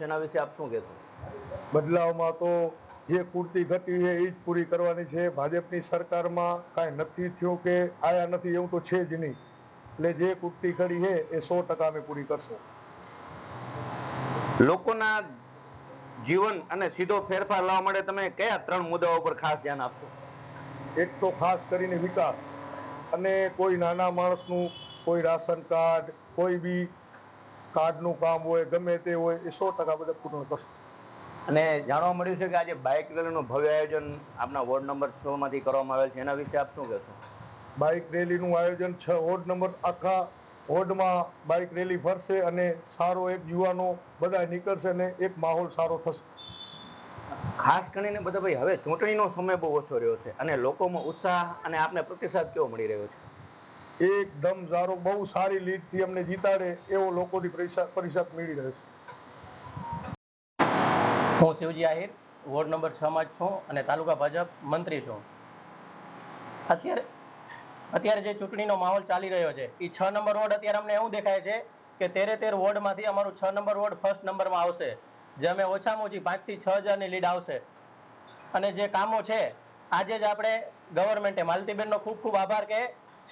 છે એના વિશે આપ શું કહેશો? બદલાવમાં તો જે કુર્તી ઘટી છે એ જ પૂરી કરવાની છે. ભાજપની સરકારમાં કાંઈ નથી થયું કે આયા નથી એવું તો છે જ નહીં. એટલે જે કુર્તી ખડી છે એ 100% અમે પૂરી કરશું. લોકોના જીવન અને સીધો ફેરફાર લાવવા માટે તમે કયા 3 મુદ્દાઓ પર ખાસ ધ્યાન આપશો? એક તો ખાસ કરીને વિકાસ, અને કોઈ નાના માણસનું કોઈ રાશન કાર્ડ, કોઈ બી કાર્ડનું કામ હોય, ગમે તે હોય, એ 100% બધા પૂર્ણ કરશું. અને જાણવા મળ્યું છે કે આજે બાઇક રેલીનું ભવ્ય આયોજન આપના વોર્ડ નંબર 6 માંથી કરવામાં આવેલ છે, એના વિશે આપ શું કહેશો? બાઇક રેલીનું આયોજન 6 વોર્ડ નંબર આખા વોર્ડમાં બાઇક રેલી ફરશે અને સારો એક યુવાનો બધા નીકળશે અને એક માહોલ સારો થશે. ખાસ કરીને બધા ભાઈ હવે ચૂંટણીનો સમય બહુ ઓછો રહ્યો છે અને લોકોમાં ઉત્સાહ અને આપને પ્રતિસાદ કેવો મળી રહ્યો છે? એકદમ સારો, બહુ સારી લીડથી અમને જીતાડે એવો લોકોથી પ્રતિસાદ મળી રહ્યો છે. હું શિવજી આહિર વોર્ડ નંબર 6 માં છું અને તાલુકા ભાજપ મંત્રી છું. અત્યારે જે ચૂંટણીનો માહોલ ચાલી રહ્યો છે એ 6 નંબર વોર્ડ અત્યારે અમને એવું દેખાય છે કે 13 વોર્ડમાંથી અમારું 6 નંબર વોર્ડ ફર્સ્ટ નંબરમાં આવશે, જે અમે ઓછામાં ઓછી 5 થી 6 હજારની લીડ આવશે. અને જે કામો છે આજે જ આપણે ગવર્મેન્ટે માલતીબેનનો ખૂબ ખૂબ આભાર કે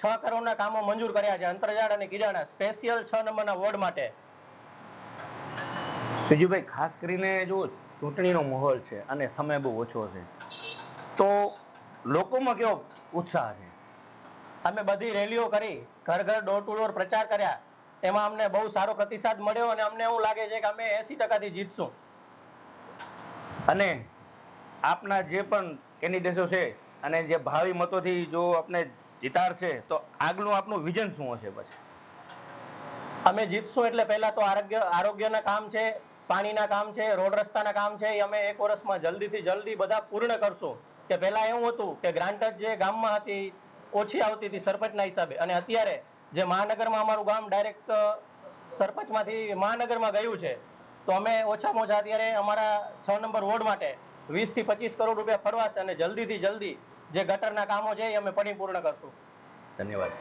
6 કરોડના કામો મંજૂર કર્યા છે અંતરજાળ અને કિરાણા સ્પેશિયલ 6 નંબરના વોર્ડ માટે. સુજીભાઈ, ખાસ કરીને જો ચૂંટણીનો માહોલ છે અને સમય બહુ ઓછો છે તો લોકોમાં કેવો ઉત્સાહ છે? અમે બધી રેલીઓ કરી, ઘર ઘર ડોર ટુ ડોર પ્રચાર કર્યા, એમાં અમને બહુ સારો પ્રતિસાદ મળ્યો અને અમને એવું લાગે છે કે અમે 80%થી જીતશું. અને આપના જે પણ કેન્ડિડેટો છે અને જે ભાવિ મતોથી જો આપને જીતાડશે તો આગલું આપનું વિઝન શું હશે? પછી અમે જીતશું એટલે પહેલા તો આરોગ્યના કામ છે, પાણીના કામ છે, રોડ રસ્તાના કામ છે, એ અમે 1 વર્ષમાં જલ્દીથી જલ્દી બધા પૂર્ણ કરશું. કે પહેલા એવું હતું કે ગ્રાન્ટ જ જે ગામમાં હતી ઓછી આવતી હતી સરપંચના હિસાબે, અને અત્યારે જે મહાનગરમાં અમારું ગામ ડાયરેક્ટ સરપંચમાંથી મહાનગરમાં ગયું છે, તો અમે ઓછામાં ઓછા અત્યારે અમારા 6 નંબર વોર્ડ માટે 20 થી 25 કરોડ રૂપિયા ફરવાશે અને જલ્દીથી જલ્દી જે ગટરના કામો છે એ અમે પરિપૂર્ણ કરશું. ધન્યવાદ.